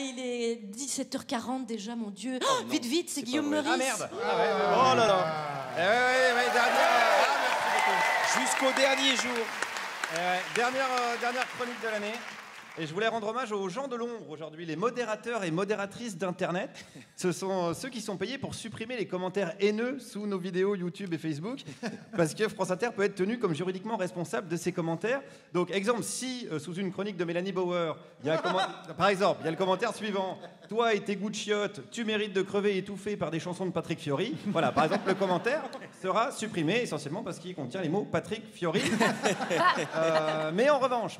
Il est 17h40 déjà, mon Dieu. Oh, vite, vite, c'est Guillaume Meurice. Ah merde. Oh là là. Merci beaucoup. Jusqu'au dernier jour. Dernière chronique de l'année. Et je voulais rendre hommage aux gens de l'ombre aujourd'hui, les modérateurs et modératrices d'Internet. Ce sont ceux qui sont payés pour supprimer les commentaires haineux sous nos vidéos YouTube et Facebook, parce que France Inter peut être tenu comme juridiquement responsable de ces commentaires. Donc, exemple, si sous une chronique de Mélanie Bauer, par exemple, il y a le commentaire suivant: toi et tes goûts de chiottes, tu mérites de crever étouffé par des chansons de Patrick Fiori. Voilà, par exemple, le commentaire sera supprimé essentiellement parce qu'il contient les mots Patrick Fiori. Mais en revanche,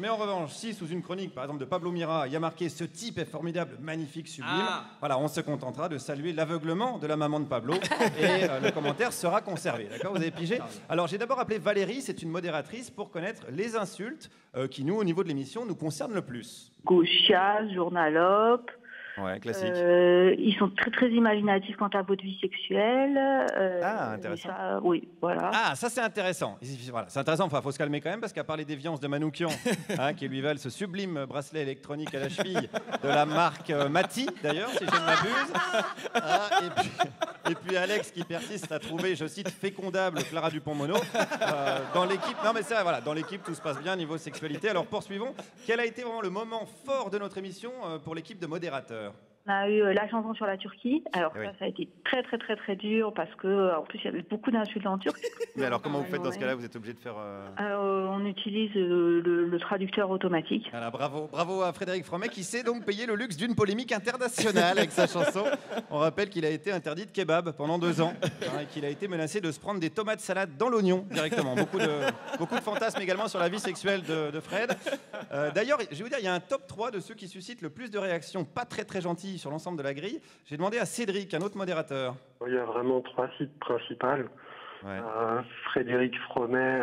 si sous une chronique, par exemple, de Pablo Mira, il y a marqué: ce type est formidable, magnifique, sublime. Voilà, on se contentera de saluer l'aveuglement de la maman de Pablo et le commentaire sera conservé. D'accord, vous avez pigé? Alors, j'ai d'abord appelé Valérie, c'est une modératrice, pour connaître les insultes qui, nous, au niveau de l'émission, nous concernent le plus. Gauchias, journalope. Ouais, classique. Ils sont très très imaginatifs quant à votre vie sexuelle. Intéressant. Ça, oui, voilà. Ah, ça c'est intéressant. Voilà, c'est intéressant. Enfin, faut se calmer quand même parce qu'à part les déviances de Manoukian, qui lui valent ce sublime bracelet électronique à la cheville de la marque Mati, d'ailleurs, si je ne m'abuse. Et puis Alex qui persiste à trouver, je cite, fécondable Clara Dupont-Mono. Dans l'équipe, non mais c'est vrai, voilà, dans l'équipe tout se passe bien niveau sexualité. Alors poursuivons. Quel a été vraiment le moment fort de notre émission pour l'équipe de modérateurs? On a eu la chanson sur la Turquie. Alors oui. ça a été très très très très dur parce que en plus il y avait beaucoup d'insultes en turc. Mais alors comment vous faites dans ce cas-là? Vous êtes obligé de faire... On utilise le traducteur automatique. Voilà, bravo à Frédéric Fromet qui s'est donc payé le luxe d'une polémique internationale avec sa chanson. On rappelle qu'il a été interdit de kebab pendant 2 ans et qu'il a été menacé de se prendre des tomates salades dans l'oignon directement. Beaucoup de fantasmes également sur la vie sexuelle de Fred. D'ailleurs, je vais vous dire, il y a un top 3 de ceux qui suscitent le plus de réactions pas très très gentilles sur l'ensemble de la grille. J'ai demandé à Cédric, un autre modérateur. Il y a vraiment 3 sites principaux. Ouais. Frédéric Fromet,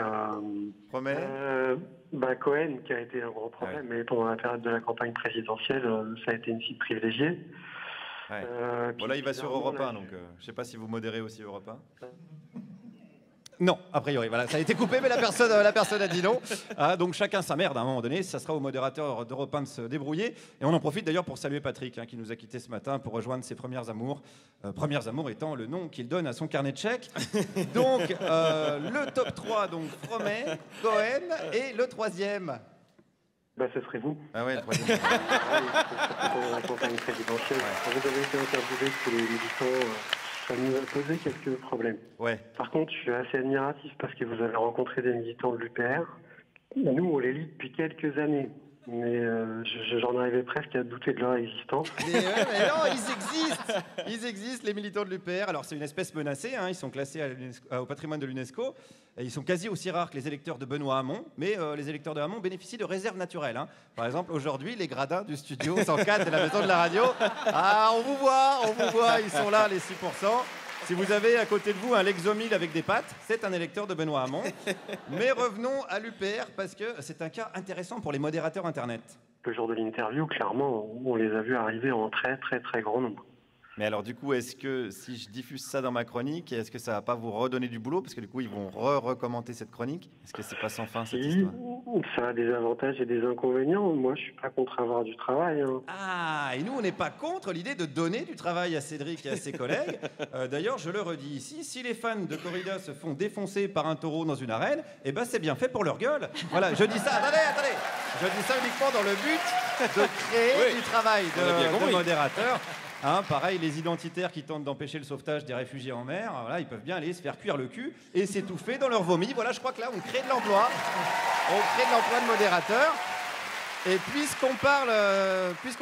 Cohen, qui a été un gros problème, mais pendant la période de la campagne présidentielle, ça a été une site privilégiée. Ouais. Là, il va sur Europe 1, donc je ne sais pas si vous modérez aussi Europe 1. Non, a priori, voilà, ça a été coupé, mais la personne a dit non. Donc chacun sa merde à un moment donné, ça sera au modérateur d'Europe 1 de se débrouiller. Et on en profite d'ailleurs pour saluer Patrick, qui nous a quittés ce matin pour rejoindre ses premières amours. Premières amours étant le nom qu'il donne à son carnet de chèques. Donc le top 3, donc Fromet, Cohen, et le 3e. Ce serait vous. Ah ouais, le 3e. Pendant la campagne présidentielle, vous avez été interviewé pour les militants. Ça nous a posé quelques problèmes. Ouais. Par contre, je suis assez admiratif parce que vous avez rencontré des militants de l'UPR. Nous, on les lit depuis quelques années. Mais j'en arrivais presque à douter de leur existence. Mais non, ils existent, les militants de l'UPR. Alors, c'est une espèce menacée, ils sont classés au patrimoine de l'UNESCO. Et ils sont quasi aussi rares que les électeurs de Benoît Hamon, mais les électeurs de Hamon bénéficient de réserves naturelles. Par exemple, aujourd'hui, les gradins du studio 104 de la maison de la radio, on vous voit, ils sont là, les 6%. Si vous avez à côté de vous un Lexomil avec des pattes, c'est un électeur de Benoît Hamon. Mais revenons à l'UPR, parce que c'est un cas intéressant pour les modérateurs Internet. Le jour de l'interview, clairement, on les a vus arriver en très très très grand nombre. Mais alors du coup, est-ce que si je diffuse ça dans ma chronique, est-ce que ça va pas vous redonner du boulot? Parce que du coup, ils vont recommenter cette chronique. Est-ce que c'est pas sans fin cette histoire? Ça a des avantages et des inconvénients. Moi, je suis pas contre avoir du travail. Et nous, on n'est pas contre l'idée de donner du travail à Cédric et à ses collègues. D'ailleurs, je le redis ici, si les fans de corrida se font défoncer par un taureau dans une arène, c'est bien fait pour leur gueule. Voilà, je dis ça, attendez. Je dis ça uniquement dans le but de créer du travail de modérateur. Pareil, les identitaires qui tentent d'empêcher le sauvetage des réfugiés en mer, ils peuvent bien aller se faire cuire le cul et s'étouffer dans leur vomi. Voilà, je crois que là, on crée de l'emploi. On crée de l'emploi de modérateur. Et puisqu'on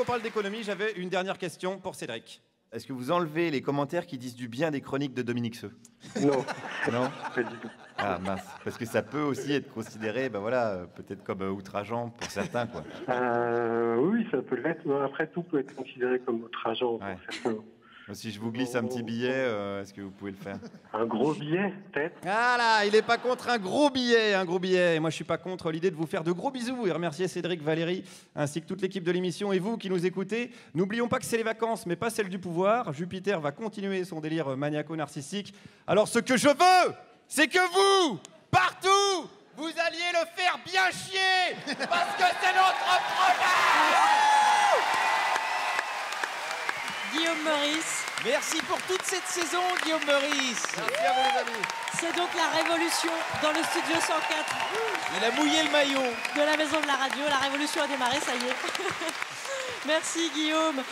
parle d'économie, j'avais une dernière question pour Cédric. Est-ce que vous enlevez les commentaires qui disent du bien des chroniques de Dominique Seux? Non. Non? Pas du tout. Ah mince, parce que ça peut aussi être considéré, peut-être comme outrageant pour certains, quoi. Oui, ça peut l'être. Après, tout peut être considéré comme outrageant pour certains. Si je vous glisse un petit billet, est-ce que vous pouvez le faire? Un gros billet, peut-être? Voilà, il n'est pas contre un gros billet. Et moi, je suis pas contre l'idée de vous faire de gros bisous et remercier Cédric, Valérie, ainsi que toute l'équipe de l'émission et vous qui nous écoutez. N'oublions pas que c'est les vacances, mais pas celles du pouvoir. Jupiter va continuer son délire maniaco-narcissique. Alors, ce que je veux, c'est que vous, partout, vous alliez le faire bien chier, parce que c'est notre problème. Guillaume Meurice. Merci pour toute cette saison, Guillaume Meurice. Merci à vous les amis. C'est donc la révolution dans le studio 104 Il a mouillé le maillot. de la Maison de la Radio. La révolution a démarré, ça y est. Merci Guillaume.